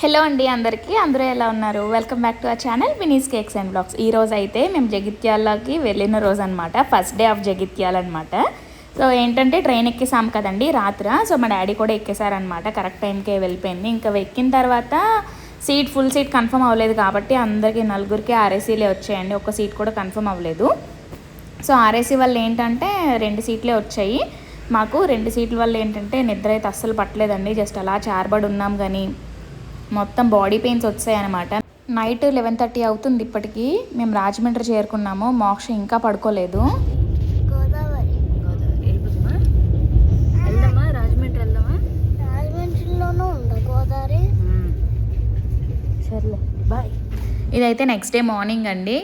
Hello అండి అందరికీ, అందరూ ఎలా ఉన్నారు? Welcome back to our channel Vini's cakes and blogs. ఈ రోజు అయితే మేము జగిత్యాలకి వెళ్ళిన రోజు అనమాట, ఫస్ట్ డే ఆఫ్ జగిత్యాల అనమాట. సో ఏంటంటే ట్రైన్ ఎక్కేసాం కదండి రాత్ర. సో మా డాడీ కూడా ఎక్కేసారనమాట, కరెక్ట్ టైంకే వెళ్ళిపోయింది. ఇంకా ఎక్కిన తర్వాత ఫుల్ సీట్ కన్ఫర్మ్ అవ్వలేదు కాబట్టి అందరికీ నలుగురికి ఆర్ఏసీలే వచ్చాయండి, ఒక్క సీట్ కూడా కన్ఫర్మ్ అవ్వలేదు. సో ఆర్ఏసీ వల్ల ఏంటంటే 2 సీట్లే వచ్చాయి మాకు. 2 సీట్ల వల్ల ఏంటంటే నిద్ర అయితే అస్సలు పట్టలేదండి, జస్ట్ అలా చారబడి ఉన్నాం. కానీ మొత్తం బాడీ పెయిన్స్ వచ్చాయి అనమాట. నైట్ 11:30 అవుతుంది ఇప్పటికీ. మేము రాజమండ్రి చేరుకున్నాము, మోక్ష ఇంకా పడుకోలేదు. ఇదైతే నెక్స్ట్ డే మార్నింగ్ అండి.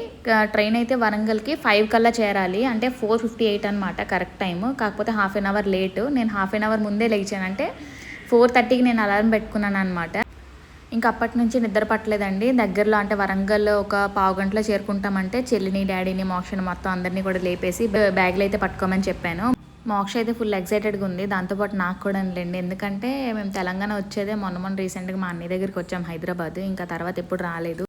ట్రైన్ అయితే వరంగల్కి 5 కల్లా చేరాలి, అంటే 4:58 అనమాట కరెక్ట్ టైము. కాకపోతే హాఫ్ అన్ అవర్ లేటు. నేను హాఫ్ అన్ అవర్ ముందే లేచాను, అంటే 4:30కి నేను అలారం పెట్టుకున్నాను అనమాట. ఇంకా అప్పటి నుంచి నిద్ర పట్టలేదండి. దగ్గరలో అంటే వరంగల్ ఒక పావు గంటలో చేరుకుంటామంటే చెల్లిని, డాడీని, మోక్షని మొత్తం అందరినీ కూడా లేపేసి బ్యాగ్లో అయితే పట్టుకోమని చెప్పాను. మోక్ష అయితే ఫుల్ ఎక్సైటెడ్గా ఉంది, దాంతోపాటు నాకు కూడా లేండి. ఎందుకంటే మేము తెలంగాణ వచ్చేదే మొన్న రీసెంట్గా మా అన్నయ్య దగ్గరికి వచ్చాం హైదరాబాద్. ఇంకా తర్వాత ఎప్పుడు రాలేదు.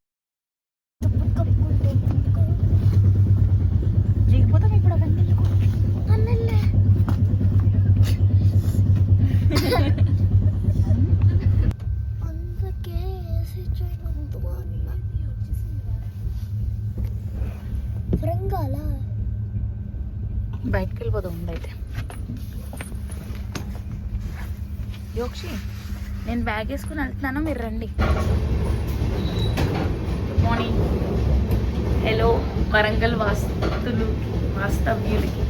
బయటకు వెళ్ళిపోదాం అయితే. యోక్షి, నేను బ్యాగ్ వేసుకుని వెళ్తున్నాను, మీరు రండి. Good morning. హలో వరంగల్ వాస్తవ్యులకి.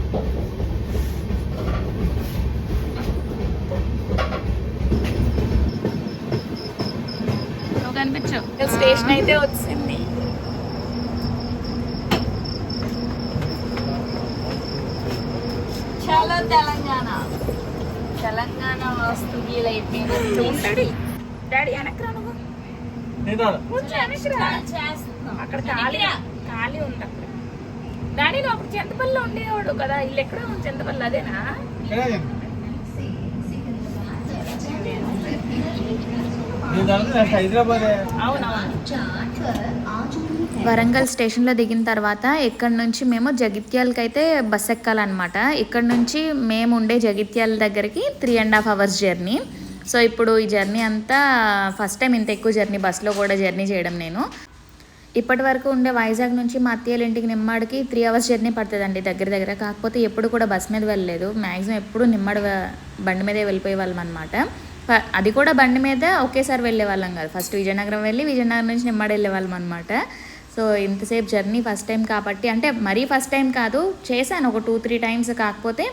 నువ్వు కనిపించావు, స్టేషన్ అయితే వచ్చింది. చాలా తెలంగాణ వాస్తవ్యులైపోయింది. డాడీ వెనక్రా, నువ్వు అక్కడ ఖాళీ ఉంది అక్కడ. డాడీ నువ్వు అప్పుడు చింతపల్లిలో ఉండేవాడు కదా, ఇల్లు ఎక్కడ చింతపల్లి అదేనా? వరంగల్ స్టేషన్లో దిగిన తర్వాత ఇక్కడ నుంచి మేము జగిత్యాలకి అయితే బస్ ఎక్కాలన్నమాట. ఇక్కడ నుంచి మేము ఉండే జగిత్యాల దగ్గరికి 3.5 hours జర్నీ. సో ఇప్పుడు ఈ జర్నీ అంతా ఫస్ట్ టైం ఇంత ఎక్కువ జర్నీ బస్లో కూడా జర్నీ చేయడం నేను. ఇప్పటి వరకు ఉండే వైజాగ్ నుంచి మా అత్తయ్యల ఇంటికి నిమ్మాడికి 3 hours జర్నీ పడుతుందండి దగ్గర. కాకపోతే ఎప్పుడు కూడా బస్ మీద వెళ్ళలేదు, మ్యాక్సిమం ఎప్పుడు నిమ్మాడి బండి మీదే వెళ్ళిపోయే వాళ్ళం అనమాట. అది కూడా బండి మీద ఒకేసారి వెళ్ళే వాళ్ళం కాదు, ఫస్ట్ విజయనగరం వెళ్ళి విజయనగరం నుంచి నిమ్మాడి వెళ్ళే వాళ్ళం అనమాట. సో ఇంతసేపు జర్నీ ఫస్ట్ టైం కాబట్టి, అంటే మరీ ఫస్ట్ టైం కాదు, చేశాను ఒక 2-3 times. కాకపోతే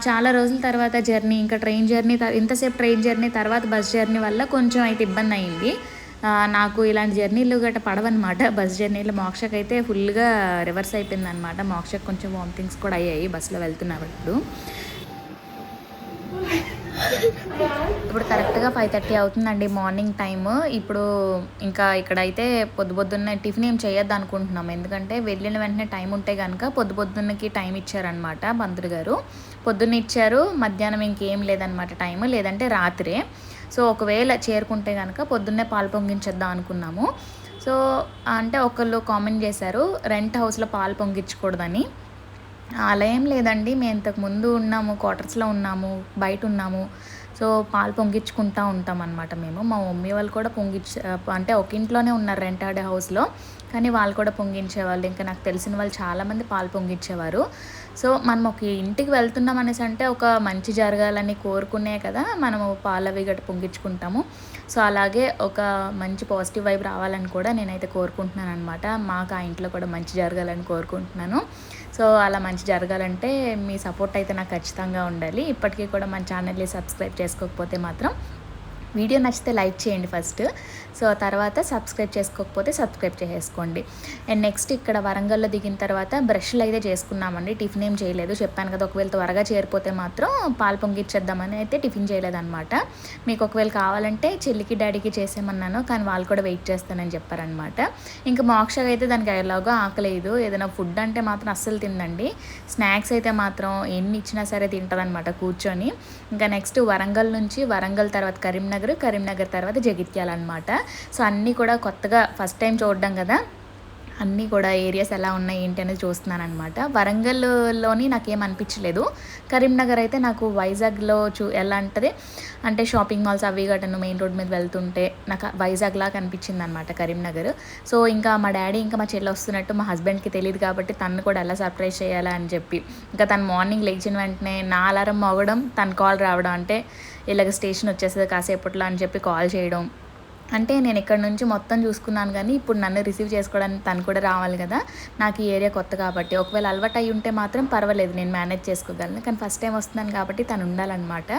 చాలా రోజుల తర్వాత జర్నీ, ఇంకా ట్రైన్ జర్నీ, ఇంతసేపు ట్రైన్ జర్నీ తర్వాత బస్ జర్నీ వల్ల కొంచెం అయితే ఇబ్బంది అయింది. నాకు ఇలాంటి జర్నీలు గట్రా పడవన్నమాట. బస్ జర్నీలు మోక్షకైతే ఫుల్గా రివర్స్ అయిపోయింది అనమాట. మోక్షకు కొంచెం వామిటింగ్స్ కూడా అయ్యాయి బస్సులో వెళ్తున్నప్పుడు. ఇప్పుడు కరెక్ట్గా 5:30 అవుతుందండి మార్నింగ్ టైము. ఇప్పుడు ఇంకా ఇక్కడైతే పొద్దున్నే టిఫిన్ ఏం చేయొద్దు అనుకుంటున్నాం, ఎందుకంటే వెళ్ళిన వెంటనే టైం ఉంటే కనుక పొద్దున్నకి టైం ఇచ్చారనమాట పంతులు గారు. పొద్దున్న ఇచ్చారు, మధ్యాహ్నం ఇంకేం లేదనమాట టైము, లేదంటే రాత్రే. సో ఒకవేళ చేరుకుంటే కనుక పొద్దున్నే పాలు పొంగించేద్దాం అనుకున్నాము. సో అంటే ఒకళ్ళు కామెంట్ చేశారు రెంట్ హౌస్లో పాలు పొంగించకూడదని. అలా ఏం లేదండి, మేము ఇంతకుముందు ఉన్నాము, క్వార్టర్స్లో ఉన్నాము, బయట ఉన్నాము. సో పాలు పొంగించుకుంటూ ఉంటాం అనమాట మేము. మా మమ్మీ వాళ్ళు కూడా అంటే ఒక ఇంట్లోనే ఉన్నారు రెంటెడ్ హౌస్లో, కానీ వాళ్ళు కూడా పొంగించేవాళ్ళు. ఇంకా నాకు తెలిసిన వాళ్ళు చాలామంది పాలు పొంగించేవారు. సో మనం ఒక ఇంటికి వెళ్తున్నాం అనేసి అంటే ఒక మంచి జరగాలని కోరుకునే కదా మనము పాలు అవి గట్ట పొంగించుకుంటాము. సో అలాగే ఒక మంచి పాజిటివ్ వైబ్ రావాలని కూడా నేనైతే కోరుకుంటున్నాను అనమాట. మాకు ఆ ఇంట్లో కూడా మంచి జరగాలని కోరుకుంటున్నాను. సో అలా మంచి జరగాలంటే మీ సపోర్ట్ అయితే నాకు ఖచ్చితంగా ఉండాలి. ఇప్పటికీ కూడా మన ఛానల్ని సబ్స్క్రైబ్ చేసుకోకపోతే మాత్రం వీడియో నచ్చితే లైక్ చేయండి ఫస్ట్. సో తర్వాత సబ్స్క్రైబ్ చేసుకోకపోతే సబ్స్క్రైబ్ చేసేసుకోండి. అండ్ నెక్స్ట్ ఇక్కడ వరంగల్లో దిగిన తర్వాత బ్రష్లు అయితే చేసుకున్నామండి, టిఫిన్ ఏం చేయలేదు. చెప్పాను కదా ఒకవేళ త్వరగా చేరిపోతే మాత్రం పాలు పొంగిచ్చేద్దామని అయితే టిఫిన్ చేయలేదన్నమాట. మీకు ఒకవేళ కావాలంటే చెల్లికి డాడీకి చేసేమన్నాను, కానీ వాళ్ళు కూడా వెయిట్ చేస్తానని చెప్పారనమాట. ఇంకా మోక్షగా అయితే దానికి ఎలాగో ఆకలేదు, ఏదైనా ఫుడ్ అంటే మాత్రం అస్సలు తిందండి. స్నాక్స్ అయితే మాత్రం ఎన్ని ఇచ్చినా సరే తింటుందన్నమాట కూర్చొని. ఇంకా నెక్స్ట్ వరంగల్ నుంచి, వరంగల్ తర్వాత కరీంనగర్ కరీంనగర్, కరీంనగర్ తర్వాత జగిత్యాల అనమాట. సో అన్నీ కూడా కొత్తగా ఫస్ట్ టైం చూడడం కదా, అన్నీ కూడా ఏరియాస్ ఎలా ఉన్నాయి ఏంటి అనేది చూస్తున్నాను అనమాట. వరంగల్లోని నాకేం అనిపించలేదు. కరీంనగర్ అయితే నాకు వైజాగ్లో ఎలా అంటది అంటే షాపింగ్ మాల్స్ అవి గట్టను మెయిన్ రోడ్ మీద వెళ్తుంటే నాకు వైజాగ్ లాగా అనిపించింది అనమాట కరీంనగర్. సో ఇంకా మా డాడీ ఇంకా మా చెల్లి వస్తున్నట్టు మా హస్బెండ్కి తెలియదు కాబట్టి తను కూడా ఎలా సర్ప్రైజ్ చేయాలా అని చెప్పి ఇంకా తను మార్నింగ్ లేచిన వెంటనే నా అలారం మోగడం, తన కాల్ రావడం, అంటే ఇలాగ స్టేషన్ వచ్చేస్తుంది కాసేపట్లో అని చెప్పి కాల్ చేయడం. అంటే నేను ఇక్కడ నుంచి మొత్తం చూసుకున్నాను కానీ ఇప్పుడు నన్ను రిసీవ్ చేసుకోవడానికి తను కూడా రావాలి కదా. నాకు ఈ ఏరియా కొత్త కాబట్టి ఒకవేళ అలవాటు అయ్యి ఉంటే మాత్రం పర్వాలేదు, నేను మేనేజ్ చేసుకోగలను. కానీ ఫస్ట్ టైం వస్తున్నాను కాబట్టి తను ఉండాలన్నమాట.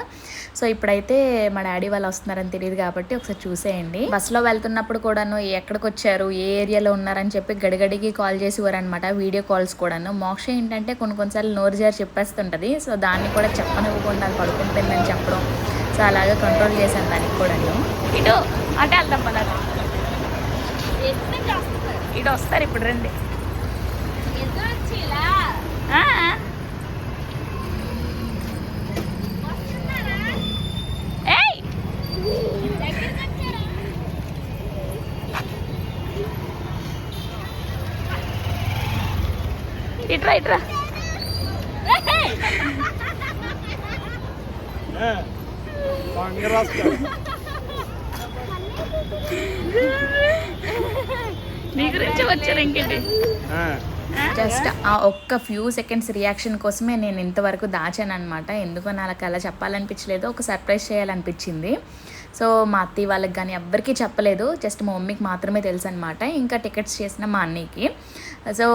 సో ఇప్పుడైతే మా డాడీ వాళ్ళు వస్తున్నారని తెలియదు కాబట్టి ఒకసారి చూసేయండి. బస్సులో వెళ్తున్నప్పుడు కూడాను ఎక్కడికి వచ్చారు, ఏ ఏరియాలో ఉన్నారని చెప్పి గడిగడికి కాల్ చేసేవారనమాట, వీడియో కాల్స్ కూడాను. మోక్ష ఏంటంటే కొన్నిసార్లు నోరు జారి చెప్పేస్తుంటుంది. సో దాన్ని కూడా చెప్పనివ్వకుండా పడుకుంటుందని చెప్పడం, సో అలాగే కంట్రోల్ చేశాను దానికి కూడా. ఇటు అంటే వెళ్దాం పద, ఇటు వస్తారు ఇప్పుడు రండి. ఇట్రా ఇట్రా నీ గురించి వచ్చారు ఇంకేంటి. జస్ట్ ఆ ఒక్క ఫ్యూ సెకండ్స్ రియాక్షన్ కోసమే నేను ఇంతవరకు దాచాను అనమాట. ఎందుకో నాకు అలా చెప్పాలనిపించలేదు, ఒక సర్ప్రైజ్ చేయాలనిపించింది. సో మా అత్తయ్య వాళ్ళకి కానీ ఎవ్వరికీ చెప్పలేదు, జస్ట్ మా మమ్మీకి మాత్రమే తెలుసు అనమాట. ఇంకా టికెట్స్ చేసిన మా అన్నయ్యకి. సో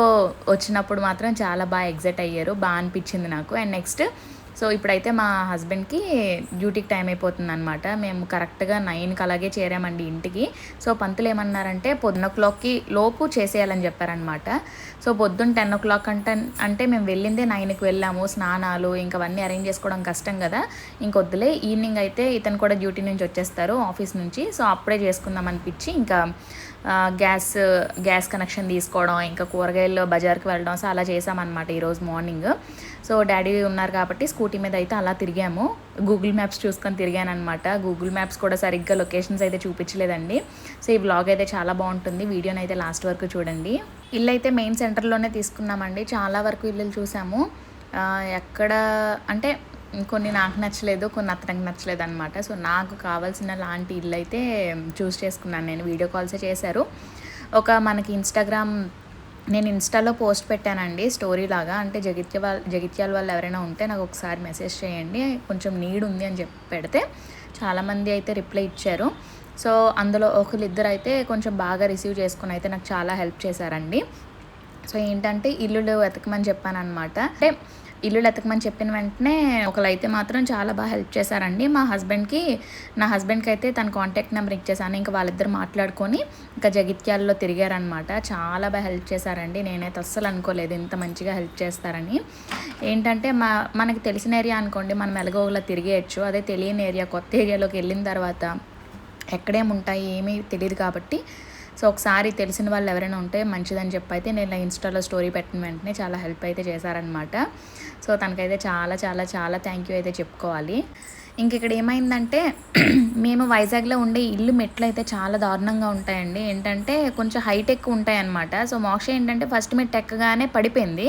వచ్చినప్పుడు మాత్రం చాలా బాగా ఎగ్జైట్ అయ్యారు, బాగా అనిపించింది నాకు. అండ్ నెక్స్ట్ సో ఇప్పుడైతే మా హస్బెండ్కి డ్యూటీకి టైం అయిపోతుంది అనమాట. మేము కరెక్ట్గా 9కి అలాగే చేరామండి ఇంటికి. సో పంతులు ఏమన్నారంటే 10 లోపు చేసేయాలని చెప్పారనమాట. సో పొద్దున్న 10 అంటే మేము వెళ్ళిందే 9కి వెళ్ళాము. స్నానాలు ఇంకా అవన్నీ అరేంజ్ చేసుకోవడం కష్టం కదా, ఇంకొద్దులే ఈవినింగ్ అయితే ఇతను కూడా డ్యూటీ నుంచి వచ్చేస్తారు ఆఫీస్ నుంచి. సో అప్పుడే చేసుకుందాం అనిపించి ఇంకా గ్యాస్ కనెక్షన్ తీసుకోవడం, ఇంకా కూరగాయలు బజార్కి వెళ్ళడం, సో అలా చేసామన్నమాట ఈరోజు మార్నింగ్. సో డాడీ ఉన్నారు కాబట్టి స్కూటీ మీద అయితే అలా తిరిగాము. గూగుల్ మ్యాప్స్ చూసుకొని తిరిగాను అనమాట. గూగుల్ మ్యాప్స్ కూడా సరిగ్గా లొకేషన్స్ అయితే చూపించలేదండి. సో ఈ వ్లాగ్ అయితే చాలా బాగుంటుంది, వీడియోని అయితే లాస్ట్ వరకు చూడండి. ఇల్లు అయితే మెయిన్ సెంటర్లోనే తీసుకున్నామండి. చాలా వరకు ఇల్లులు చూసాము. ఎక్కడ అంటే కొన్ని నాకు నచ్చలేదు, కొన్ని అతనికి నచ్చలేదు అనమాట. సో నాకు కావాల్సిన లాంటి ఇల్లు అయితే చూస్ చేసుకున్నాను నేను. వీడియో కాల్సే చేశారు. ఒక మనకి నేను ఇన్స్టాలో పోస్ట్ పెట్టానండి స్టోరీ లాగా, అంటే జగిత్యాల వాళ్ళు ఎవరైనా ఉంటే నాకు ఒకసారి మెసేజ్ చేయండి, కొంచెం నీడ్ ఉంది అని చెప్పి పెడితే చాలామంది అయితే రిప్లై ఇచ్చారు. సో అందులో ఒకరిద్దరు అయితే కొంచెం బాగా రిసీవ్ చేసుకుని అయితే నాకు చాలా హెల్ప్ చేశారండి. సో ఏంటంటే ఇల్లులు వెతకమని చెప్పాను అనమాట. అంటే ఇల్లు ఎతకమని చెప్పిన వెంటనే ఒకరైతే మాత్రం చాలా బాగా హెల్ప్ చేశారండి. నా హస్బెండ్కి అయితే తన కాంటాక్ట్ నెంబర్ ఇచ్చేసాను. ఇంకా వాళ్ళిద్దరు మాట్లాడుకొని ఇంకా జగిత్యాలలో తిరిగారనమాట. చాలా బాగా హెల్ప్ చేశారండి. నేనైతే అస్సలు అనుకోలేదు ఇంత మంచిగా హెల్ప్ చేస్తారని. ఏంటంటే మనకి తెలిసిన ఏరియా అనుకోండి, మనం ఎలాగోలా తిరిగేయచ్చు. అదే తెలియని ఏరియా, కొత్త ఏరియాలోకి వెళ్ళిన తర్వాత ఎక్కడేముంటాయి ఏమీ తెలియదు కాబట్టి సో ఒకసారి తెలిసిన వాళ్ళు ఎవరైనా ఉంటే మంచిదని చెప్పి అయితే నేను ఇన్స్టాలో స్టోరీ పెట్టిన వెంటనే చాలా హెల్ప్ అయితే చేశారనమాట. సో తనకైతే చాలా చాలా చాలా థ్యాంక్ యూ అయితే చెప్పుకోవాలి. ఇంక ఇక్కడ ఏమైందంటే మేము వైజాగ్లో ఉండే ఇల్లు మెట్లు అయితే చాలా దారుణంగా ఉంటాయండి. ఏంటంటే కొంచెం హైట్ ఎక్కువ ఉంటాయన్నమాట. సో మోక్ష ఏంటంటే ఫస్ట్ మెట్లు ఎక్కగానే పడిపోయింది.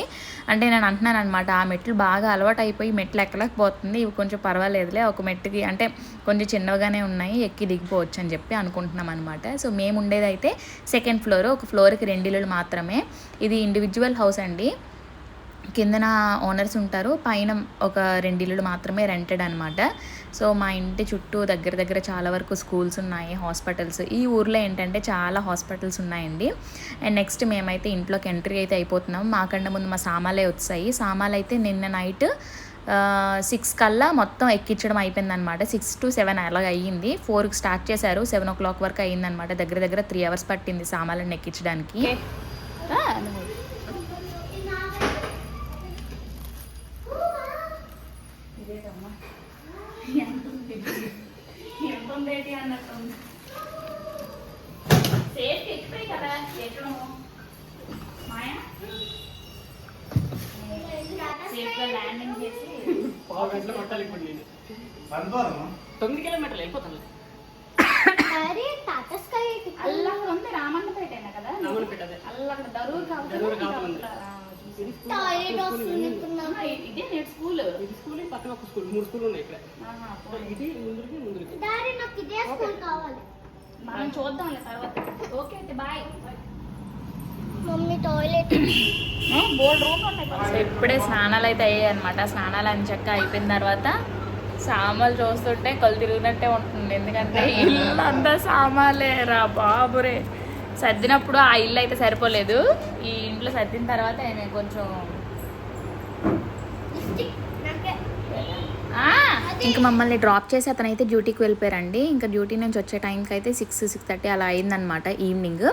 అంటే నేను అంటున్నాను అనమాట, ఆ మెట్లు బాగా అలవాటు అయిపోయి మెట్లు ఎక్కలేకపోతుంది, ఇవి కొంచెం పర్వాలేదులే, ఒక మెట్టుకి అంటే కొంచెం చిన్నగానే ఉన్నాయి, ఎక్కి దిగిపోవచ్చు అని చెప్పి అనుకుంటున్నాం అనమాట. సో మేము ఉండేది అయితే సెకండ్ ఫ్లోర్, ఒక ఫ్లోర్కి 2 ఇల్లులు మాత్రమే. ఇది ఇండివిజువల్ హౌస్ అండి. కిందన ఓనర్స్ ఉంటారు, పైన ఒక 2 ఇల్లులు మాత్రమే రెంటెడ్ అనమాట. సో మా ఇంటి చుట్టూ దగ్గర చాలా వరకు స్కూల్స్ ఉన్నాయి, హాస్పిటల్స్. ఈ ఊర్లో ఏంటంటే చాలా హాస్పిటల్స్ ఉన్నాయండి. అండ్ నెక్స్ట్ మేమైతే ఇంట్లోకి ఎంట్రీ అయితే అయిపోతున్నాం. మాకన్నా ముందు మా సామాన్లే వచ్చాయి. సామాన్లు అయితే నిన్న నైట్ 6 కల్లా మొత్తం ఎక్కించడం అయిపోయిందనమాట. 6 to 7 అలాగ అయ్యింది. 4కి స్టార్ట్ చేశారు, 7 o'clock వరకు అయ్యిందనమాట. దగ్గర 3 hours పట్టింది సామాన్లను ఎక్కించడానికి. ల్యాండింగ్ చేసి 9 కిలోమీటర్లు వెళ్ళిపోతాను. ఇదే నేటి స్కూల్ పక్కన ఒక స్కూల్ 3 స్కూల్ ఉన్నాయి ఇక్కడ. ఇది ముందుకి మనం చూద్దాం తర్వాత. ఓకే అయితే బాయ్. మమ్మీ టాయిలెట్ బోల్డ్ రూమ్ ఉన్నాయి. సో ఇప్పుడే స్నానాలు అయితే అయ్యాయి అనమాట. స్నానాలు అని చక్క అయిపోయిన తర్వాత సామాన్లు చూస్తుంటే కళ్ళు తిరిగినట్టే ఉంటుంది. ఎందుకంటే ఇల్లు అంతా సామాన్లే రా బాబురే. సర్దినప్పుడు ఆ ఇల్లు అయితే సరిపోలేదు. ఈ ఇంట్లో సర్దిన తర్వాత నేను కొంచెం ఇంకా మమ్మల్ని డ్రాప్ చేసి అతనైతే డ్యూటీకి వెళ్ళిపోయారండి. ఇంకా డ్యూటీ నుంచి వచ్చే టైంకి అయితే 6-6:30 అలా అయిందనమాట ఈవినింగ్.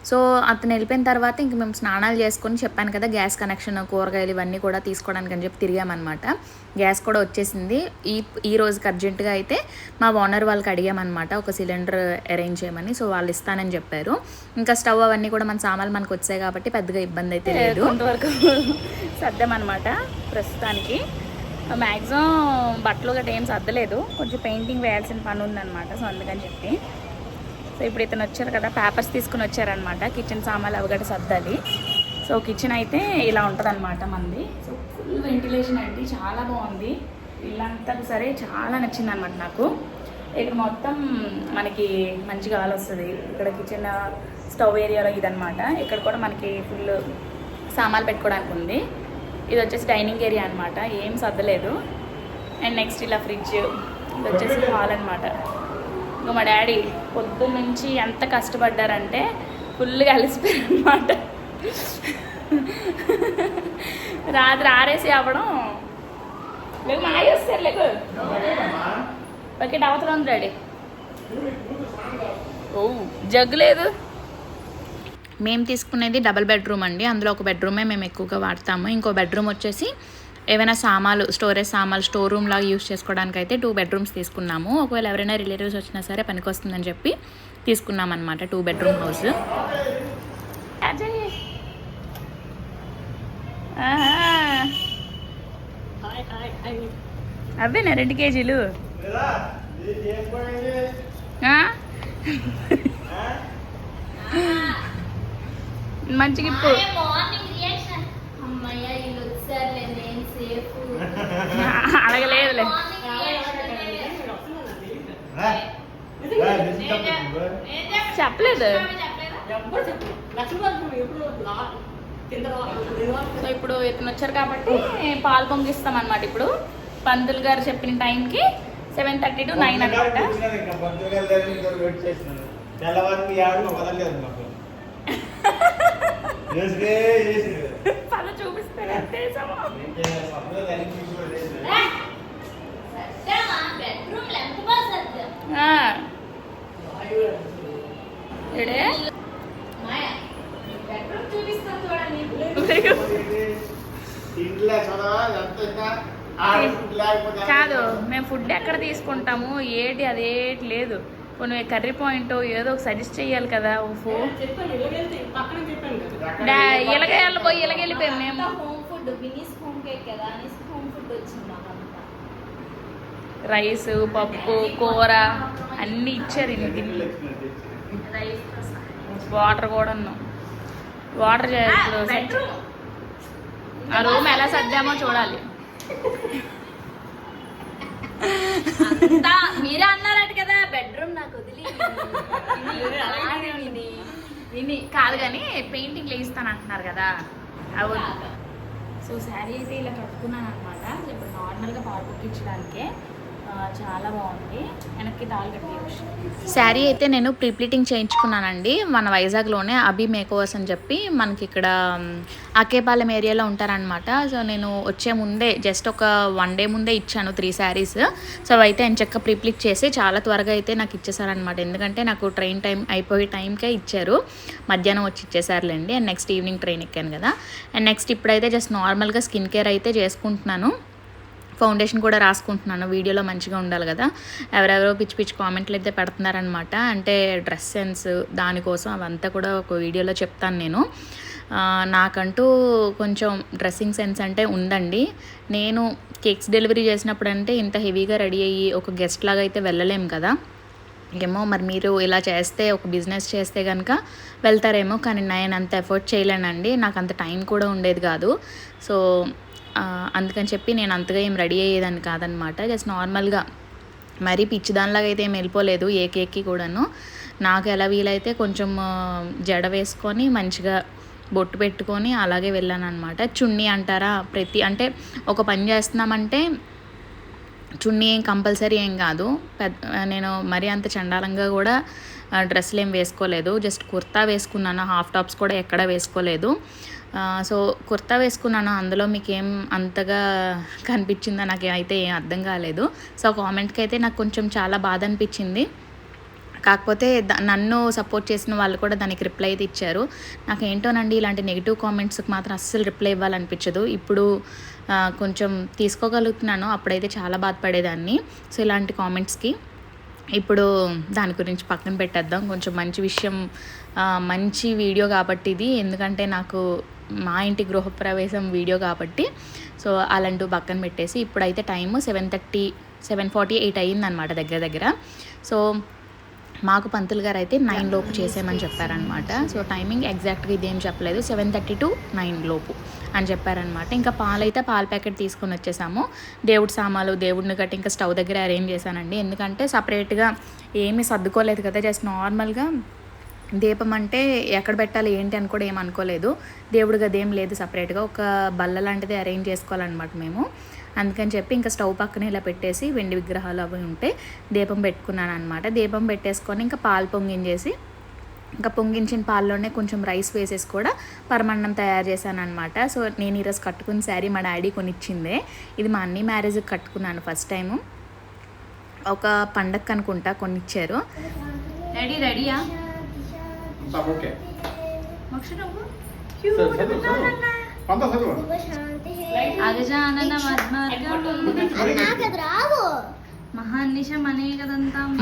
సో అతను వెళ్ళిపోయిన తర్వాత ఇంక మేము స్నానాలు చేసుకొని చెప్పాను కదా గ్యాస్ కనెక్షన్ కూరగాయలు ఇవన్నీ కూడా తీసుకోవడానికి అని చెప్పి తిరిగామన్నమాట. గ్యాస్ కూడా వచ్చేసింది. ఈ రోజుకి అర్జెంటుగా అయితే మా ఓనర్ వాళ్ళకి అడిగామన్నమాట ఒక సిలిండర్ అరేంజ్ చేయమని. సో వాళ్ళు ఇస్తానని చెప్పారు. ఇంకా స్టవ్ అవన్నీ కూడా మన సామాన్లు మనకు వచ్చాయి కాబట్టి పెద్దగా ఇబ్బంది అయితే లేదు. కొంతవరకు సర్దామన్నమాట ప్రస్తుతానికి. మ్యాక్సిమం బట్టలు గట్రా ఏం సర్దలేదు. కొంచెం పెయింటింగ్ వేయాల్సిన పని ఉందన్నమాట. సో అందుకని చెప్పి సో ఇప్పుడు ఇతను వచ్చారు కదా పేపర్స్ తీసుకుని వచ్చారనమాట. కిచెన్ సామాన్లు అవి గట్రా సర్దాలి. సో కిచెన్ అయితే ఇలా ఉంటుంది అనమాట మంది. సో ఫుల్ వెంటిలేషన్ అండి, చాలా బాగుంది ఇల్లంతా. సరే చాలా నచ్చింది అనమాట నాకు. ఇక్కడ మొత్తం మనకి మంచి గాలి వస్తుంది. ఇక్కడ కిచెన్ స్టవ్ ఏరియాలో ఇదనమాట. ఇక్కడ కూడా మనకి ఫుల్ సామాన్లు పెట్టుకోవడానికి ఉంది. ఇది వచ్చేసి డైనింగ్ ఏరియా అనమాట, ఏం సర్దలేదు. అండ్ నెక్స్ట్ ఇలా ఫ్రిడ్జ్, ఇది వచ్చేసి హాల్ అనమాట. ఇంకా మా డాడీ పొద్దున్న నుంచి ఎంత కష్టపడ్డారంటే ఫుల్గా అలసిపోయారు అనమాట. రాత్రి ఆరేసి అవ్వడం లేక మా ఆయి వస్తారు లేకు బకెట్ అవతల ఉంది డాడీ. ఓ జగ్గు లేదు. మేము తీసుకునేది డబల్ బెడ్రూమ్ అండి. అందులో ఒక బెడ్రూమే మేము ఎక్కువగా వాడతాము. ఇంకో బెడ్రూమ్ వచ్చేసి ఏవైనా సామాన్లు స్టోరేజ్ సామాన్లు స్టోర్ రూమ్ లాగా యూస్ చేసుకోవడానికి అయితే 2 బెడ్రూమ్స్ తీసుకున్నాము. ఒకవేళ ఎవరైనా రిలేటివ్స్ వచ్చినా సరే పనికొస్తుందని చెప్పి తీసుకున్నాం అనమాట 2 బెడ్రూమ్ హౌస్. అవేనా 2 కేజీలు మంచిగా ఇప్పుడు అడగలేదులే. చెప్పలేదు. సో ఇప్పుడు ఇతను వచ్చారు కాబట్టి పాలు పొంగిస్తాం అనమాట. ఇప్పుడు పంతులు గారు చెప్పిన టైంకి 7:30 to 9 అనమాట. పళ్ళు చూపిస్తారు అంతే. కాదు మేము ఫుడ్ ఎక్కడ తీసుకుంటాము ఏంటి అదేటి లేదు. కొన్ని కర్రీ పాయింట్ ఏదో ఒక సజెస్ట్ చేయాలి కదా. ఓఫో ఇలాగ పోయి ఇలాగెళ్ళిపోయాము మేము. రైస్ పప్పు కూర అన్నీ ఇచ్చారు. వాటర్ కూడా వాటర్ ఆ రూమ్ ఎలా సర్దామో చూడాలి. మీరే అన్నారట కదా బెడ్రూమ్ నాకు వదిలి విని కాదు కానీ పెయింటింగ్ వేయిస్తాను అంటున్నారు కదా అవి. సో శారీ అయితే ఇలా కట్టుకున్నాను అనమాట. ఇప్పుడు నార్మల్గా పాలు కుట్టించడానికే చాలా బాగుంది. వెనక్కి తాళ్ళు కట్టి శారీ అయితే నేను ప్రీప్లీటింగ్ చేయించుకున్నానండి. మన వైజాగ్లోనే అభి మేకోవర్స్ అని చెప్పి మనకి ఇక్కడ అకేపాలెం ఏరియాలో ఉంటారనమాట. సో నేను వచ్చే ముందే జస్ట్ ఒక 1 day ముందే ఇచ్చాను 3 sarees. సో అవైతే ఆయన చక్క ప్రీప్లీట్ చేసి చాలా త్వరగా అయితే నాకు ఇచ్చేసారనమాట. ఎందుకంటే నాకు ట్రైన్ టైం అయిపోయే టైంకే ఇచ్చారు. మధ్యాహ్నం వచ్చి ఇచ్చేసారులేండి. అండ్ నెక్స్ట్ ఈవినింగ్ ట్రైన్ ఎక్కాను కదా. అండ్ నెక్స్ట్ ఇప్పుడైతే జస్ట్ నార్మల్గా స్కిన్ కేర్ అయితే చేసుకుంటున్నాను. ఫౌండేషన్ కూడా రాసుకుంటున్నాను. వీడియోలో మంచిగా ఉండాలి కదా. ఎవరెవరో పిచ్చి పిచ్చి కామెంట్లు అయితే పెడుతున్నారనమాట. అంటే డ్రెస్ సెన్స్ దానికోసం అవంతా కూడా ఒక వీడియోలో చెప్తాను నేను. నాకంటూ కొంచెం డ్రెస్సింగ్ సెన్స్ అంటే ఉందండి. నేను కేక్స్ డెలివరీ చేసినప్పుడు అంటే ఇంత హెవీగా రెడీ అయ్యి ఒక గెస్ట్ లాగా అయితే వెళ్ళలేము కదా. ఏమో మరి మీరు ఇలా చేస్తే ఒక బిజినెస్ చేస్తే కనుక వెళ్తారేమో, కానీ నేను అంత ఎఫర్ట్ చేయలేనండి, నాకు అంత టైం కూడా ఉండేది కాదు. సో అందుకని చెప్పి నేను అంతగా ఏం రెడీ అయ్యేదాన్ని కాదనమాట. జస్ట్ నార్మల్గా మరీ పిచ్చిదానిలాగా అయితే ఏం వెళ్ళిపోలేదు ఏ కేక్కి కూడాను. నాకు ఎలా వీలైతే కొంచెం జడ వేసుకొని మంచిగా బొట్టు పెట్టుకొని అలాగే వెళ్ళాను అనమాట. చున్నీ అంటారా, అంటే ఒక పని చేస్తున్నామంటే చున్నీ ఏం కంపల్సరీ ఏం కాదు. నేను మరీ అంత చండాలంగా కూడా డ్రెస్సులు ఏం వేసుకోలేదు, జస్ట్ కుర్తా వేసుకున్నాను, హాఫ్ టాప్స్ కూడా ఎక్కడ వేసుకోలేదు. సో కుర్తా వేసుకున్నాను, అందులో మీకు ఏం అంతగా కనిపించిందో నాకు అయితే ఏం అర్థం కాలేదు. సో కామెంట్కి అయితే నాకు కొంచెం చాలా బాధ అనిపించింది. కాకపోతే నన్ను సపోర్ట్ చేసిన వాళ్ళు కూడా దానికి రిప్లై అయితే ఇచ్చారు. నాకు ఏంటోనండి ఇలాంటి నెగిటివ్ కామెంట్స్కి మాత్రం అస్సలు రిప్లై ఇవ్వాలనిపించదు. ఇప్పుడు కొంచెం తీసుకోగలుగుతున్నాను, అప్పుడైతే చాలా బాధపడేదాన్ని. సో ఇలాంటి కామెంట్స్కి ఇప్పుడు దాని గురించి పక్కన పెట్టేద్దాం. కొంచెం మంచి విషయం, మంచి వీడియో కాబట్టి ఇది, ఎందుకంటే నాకు మా ఇంటి గృహప్రవేశం వీడియో కాబట్టి. సో అలాంటివి పక్కన పెట్టేసి ఇప్పుడైతే టైము 7:48 అయ్యిందనమాట దగ్గర. సో మాకు పంతులు గారు అయితే 9 లోపు చేసేయమని చెప్పారనమాట. సో టైమింగ్ ఎగ్జాక్ట్గా ఇదేం చెప్పలేదు, 7:30 to 9 లోపు అని చెప్పారనమాట. ఇంకా పాలైతే పాల ప్యాకెట్ తీసుకొని వచ్చేసాము. దేవుడి సామాలు, దేవుడిని గట్టి ఇంకా స్టవ్ దగ్గర అరేంజ్ చేశానండి, ఎందుకంటే సపరేట్గా ఏమీ సర్దుకోలేదు కదా, జస్ట్ నార్మల్గా దీపం అంటే ఎక్కడ పెట్టాలి ఏంటి అని కూడా ఏం అనుకోలేదు. దేవుడి గది ఏం లేదు, సపరేట్గా ఒక బల్ల లాంటిది అరేంజ్ చేసుకోవాలన్నమాట మేము. అందుకని చెప్పి ఇంకా స్టవ్ పక్కన ఇలా పెట్టేసి వెండి విగ్రహాలు అవి ఉంటే దీపం పెట్టుకున్నాను అనమాట. దీపం పెట్టేసుకొని ఇంకా పాలు పొంగించేసి, ఇంకా పొంగించిన పాల్లోనే కొంచెం రైస్ వేసేసి కూడా పరమాన్నం తయారు చేశాను అనమాట. సో నేను ఈరోజు కట్టుకున్న శారీ మా డాడీ కొనిచ్చిందే. ఇది మా అన్ని మ్యారేజ్కి కట్టుకున్నాను ఫస్ట్ టైము, ఒక పండగకి అనుకుంటా కొనిచ్చారు. డాడీ రెడీయా?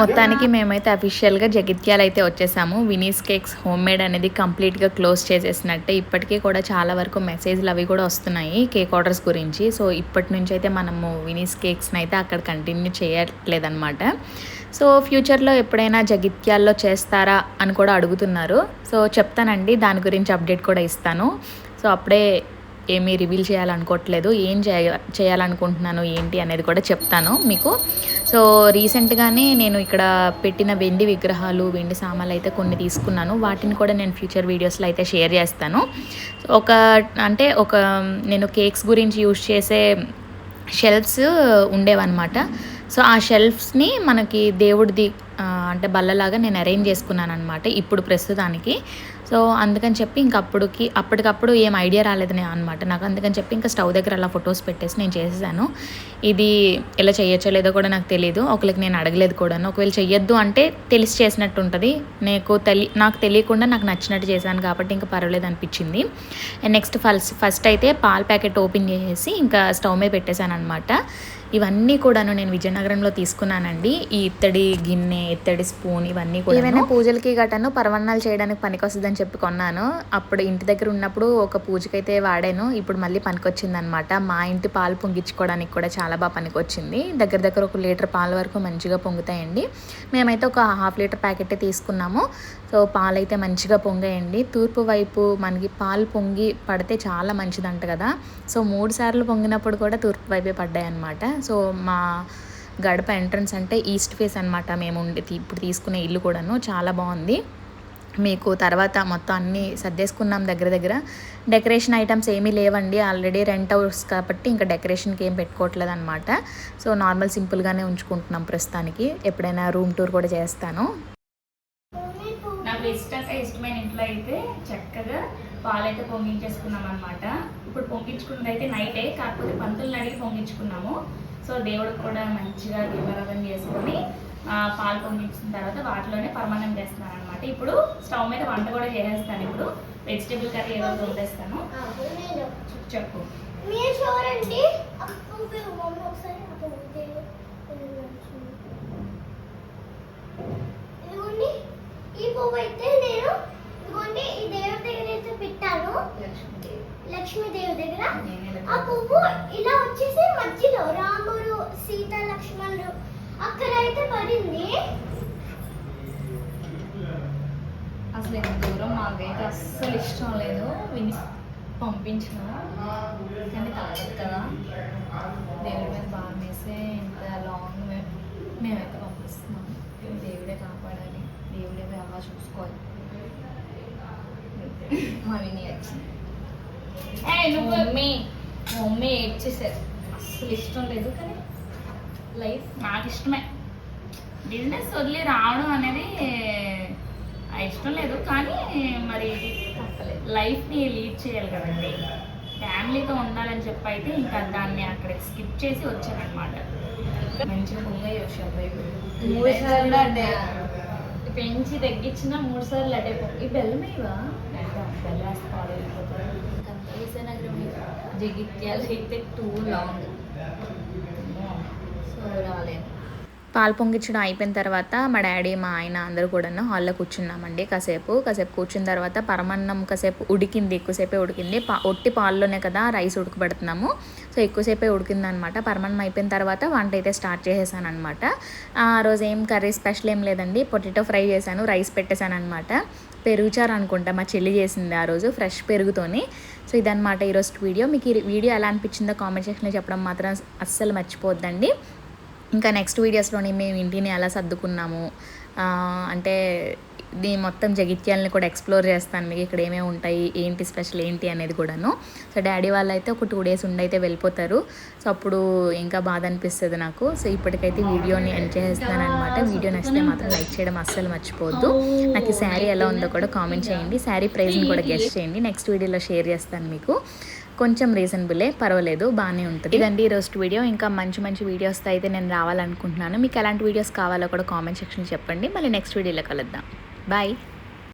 మొత్తానికి మేమైతే అఫీషియల్గా జగిత్యాల అయితే వచ్చేసాము. వినీస్ కేక్స్ హోమ్ మేడ్ అనేది కంప్లీట్గా క్లోజ్ చేసేసినట్టే. ఇప్పటికీ కూడా చాలా వరకు మెసేజ్లు అవి కూడా వస్తున్నాయి కేక్ ఆర్డర్స్ గురించి. సో ఇప్పటి నుంచి అయితే మనము వినీస్ కేక్స్ని అయితే అక్కడ కంటిన్యూ చేయట్లేదన్నమాట. సో ఫ్యూచర్లో ఎప్పుడైనా జగిత్యాల్లో చేస్తారా అని కూడా అడుగుతున్నారు. సో చెప్తానండి, దాని గురించి అప్డేట్ కూడా ఇస్తాను. సో అప్పుడే ఏమీ రివీల్ చేయాలనుకోవట్లేదు, ఏం చేయాలనుకుంటున్నాను ఏంటి అనేది కూడా చెప్తాను మీకు. సో రీసెంట్గానే నేను ఇక్కడ పెట్టిన వెండి విగ్రహాలు, వెండి సామాన్లు అయితే కొన్ని తీసుకున్నాను. వాటిని కూడా నేను ఫ్యూచర్ వీడియోస్లో అయితే షేర్ చేస్తాను. నేను కేక్స్ గురించి యూజ్ చేసే షెల్ఫ్స్ ఉండేవన్నమాట. సో ఆ షెల్ఫ్స్ని మనకి దేవుడిది అంటే బల్లలాగా నేను అరేంజ్ చేసుకున్నాను అనమాట ఇప్పుడు ప్రస్తుతానికి. సో అందుకని చెప్పి ఇంక అప్పటికప్పుడు ఏం ఐడియా రాలేదు అనమాట నాకు. అందుకని చెప్పి ఇంకా స్టవ్ దగ్గర అలా ఫొటోస్ పెట్టేసి నేను చేసేసాను. ఇది ఎలా చేయొచ్చో లేదో కూడా నాకు తెలియదు, ఒకరికి నేను అడగలేదు కూడాను. ఒకవేళ చెయ్యొద్దు అంటే తెలిసి చేసినట్టు ఉంటుంది. నాకు తెలియకుండా నాకు నచ్చినట్టు చేశాను కాబట్టి ఇంకా పర్వాలేదు అనిపించింది. అండ్ నెక్స్ట్ ఫస్ట్ అయితే పాల ప్యాకెట్ ఓపెన్ చేసేసి ఇంకా స్టవ్ మీద పెట్టేశాను అనమాట. ఇవన్నీ కూడాను నేను విజయనగరంలో తీసుకున్నానండి. ఈ ఇత్తడి గిన్నె, ఇత్తడి స్పూన్, ఇవన్నీ కూడా ఏమైనా పూజలకి గటను పరవన్నాలు చేయడానికి పనికొస్తుందని చెప్పి కొన్నాను. అప్పుడు ఇంటి దగ్గర ఉన్నప్పుడు ఒక పూజకైతే వాడాను, ఇప్పుడు మళ్ళీ పనికొచ్చింది అనమాట. మా ఇంటి పాలు పొంగించుకోవడానికి కూడా చాలా బాగా పనికొచ్చింది. దగ్గర 1 లీటర్ పాల వరకు మంచిగా పొంగుతాయండి. మేమైతే ఒక 1/2 లీటర్ ప్యాకెట్ తీసుకున్నాము. సో పాలు అయితే మంచిగా పొంగాయండి. తూర్పు వైపు మనకి పాలు పొంగి పడితే చాలా మంచిదంట కదా. సో 3 సార్లు పొంగినప్పుడు కూడా తూర్పు వైపే పడ్డాయి అనమాట. సో మా గడప ఎంట్రన్స్ అంటే ఈస్ట్ ఫేస్ అనమాట. మేము ఇప్పుడు తీసుకునే ఇల్లు కూడాను చాలా బాగుంది. మీకు తర్వాత మొత్తం అన్నీ సర్దేసుకున్నాం. దగ్గర డెకరేషన్ ఐటమ్స్ ఏమీ లేవండి, ఆల్రెడీ రెంట్ హౌస్ కాబట్టి ఇంకా డెకరేషన్కి ఏం పెట్టుకోవట్లేదు అనమాట. సో నార్మల్ సింపుల్గానే ఉంచుకుంటున్నాం ప్రస్తుతానికి. ఎప్పుడైనా రూమ్ టూర్ కూడా చేస్తాను. నాకు ఇష్టమైన ఇంట్లో అయితే చక్కగా పాలైతే పొంగించేసుకున్నాం అనమాట. ఇప్పుడు పొంగించుకున్నది అయితే నైటే, కాకపోతే పంతులను అడిగి పొంగించుకున్నాము. సో దేవుడికి కూడా మంచిగా దీపారాధన చేసుకొని పాలు పొంగించిన తర్వాత వాటిలోనే పరమాన్నం చేస్తున్నాను అనమాట. ఇప్పుడు స్టవ్ మీద వంట కూడా చేసేస్తాను. ఇప్పుడు వెజిటేబుల్ కర్రీ ఏదో వండేస్తాను. చెప్పు. ఈ పువ్వు అయితే నేను ఈ దేవుడి దగ్గర అయితే పెట్టాను, లక్ష్మీదేవి దగ్గర. ఆ పువ్వు ఇలా వచ్చేసి మధ్యలో రాముడు, సీత, లక్ష్మణుడు అక్కడ అయితే పడింది. అసలు ఇంత దూరం మాకైతే అస్సలు ఇష్టం లేదు విని పంపించిన కానీ తప్పదు కదా దేవుడి మీద బాగా వేసే ఇంత లాంగ్ మేమైతే పంపిస్తున్నాం దేవుడే కాపాడాలి దేవుడే బాగా చూసుకోవాలి మా విని వచ్చింది మమ్మీ ఏడ్చేసారు అస్సలు ఇష్టం లేదు కానీ లైఫ్ నాకు ఇష్టమే బిజినెస్ వదిలి రావడం అనేది ఇష్టం లేదు కానీ మరి లైఫ్ని లీడ్ చేయాలి కదండి ఫ్యామిలీతో ఉండాలని చెప్పి అయితే ఇంకా దాన్ని అక్కడ స్కిప్ చేసి వచ్చానమాట మంచిగా పొంగయ్య వచ్చాయి 3 సార్లు అంటే పెంచి తగ్గించిన 3 సార్లు అడ్డే ఈ బెల్లమేవా బెల్లాసుకోవాలి విజయనగరం జగిత్యాల అయితే 2 లాంగ్ సో రాలేదు పాలు పొంగిచ్చడం అయిపోయిన తర్వాత మా డాడీ మా ఆయన అందరూ కూడా హాల్లో కూర్చున్నామండి కాసేపు కూర్చున్న తర్వాత పరమాన్నం కాసేపు ఉడికింది ఎక్కువసేపే ఉడికింది ఒట్టి పాల్లోనే కదా రైస్ ఉడకబెడుతున్నాము సో ఎక్కువసేపే ఉడికింది అనమాట పరమాన్నం అయిపోయిన తర్వాత వంట అయితే స్టార్ట్ చేసేసాను అనమాట ఆ రోజు ఏం కర్రీ స్పెషల్ ఏం లేదండి పొటాటో ఫ్రై చేశాను రైస్ పెట్టేశాను అనమాట పెరుగుచారు అనుకుంటా మా చెల్లి చేసింది ఆ రోజు ఫ్రెష్ పెరుగుతోని సో ఇదన్నమాట ఈరోజు వీడియో మీకు ఈ వీడియో ఎలా అనిపించిందో కామెంట్ సెక్షన్లో చెప్పడం మాత్రం అస్సలు మర్చిపోద్దండి ఇంకా నెక్స్ట్ వీడియోస్లోని మేము ఇంటిని ఎలా సర్దుకున్నాము అంటే దీని మొత్తం జగిత్యాలని కూడా ఎక్స్ప్లోర్ చేస్తాను మీకు ఇక్కడ ఏమేమి ఉంటాయి ఏంటి స్పెషల్ ఏంటి అనేది కూడాను సో డాడీ వాళ్ళు అయితే ఒక 2 days ఉండైతే వెళ్ళిపోతారు సో అప్పుడు ఇంకా బాధ అనిపిస్తుంది నాకు సో ఇప్పటికైతే వీడియోని ఎండ్ చేస్తాను అనమాట వీడియో నచ్చితే మాత్రం లైక్ చేయడం అస్సలు మర్చిపోవద్దు నాకు ఈ శారీ ఎలా ఉందో కూడా కామెంట్ చేయండి శారీ ప్రైస్ని కూడా గెస్ట్ చేయండి నెక్స్ట్ వీడియోలో షేర్ చేస్తాను మీకు కొంచెం రీజనబులే పర్వాలేదు బాగానే ఉంటుంది ఇదండి ఈరోజు వీడియో ఇంకా మంచి వీడియోస్తో అయితే నేను రావాలనుకుంటున్నాను మీకు ఎలాంటి వీడియోస్ కావాలో కూడా కామెంట్ సెక్షన్లో చెప్పండి మళ్ళీ నెక్స్ట్ వీడియోలో కలుద్దాం బాయ్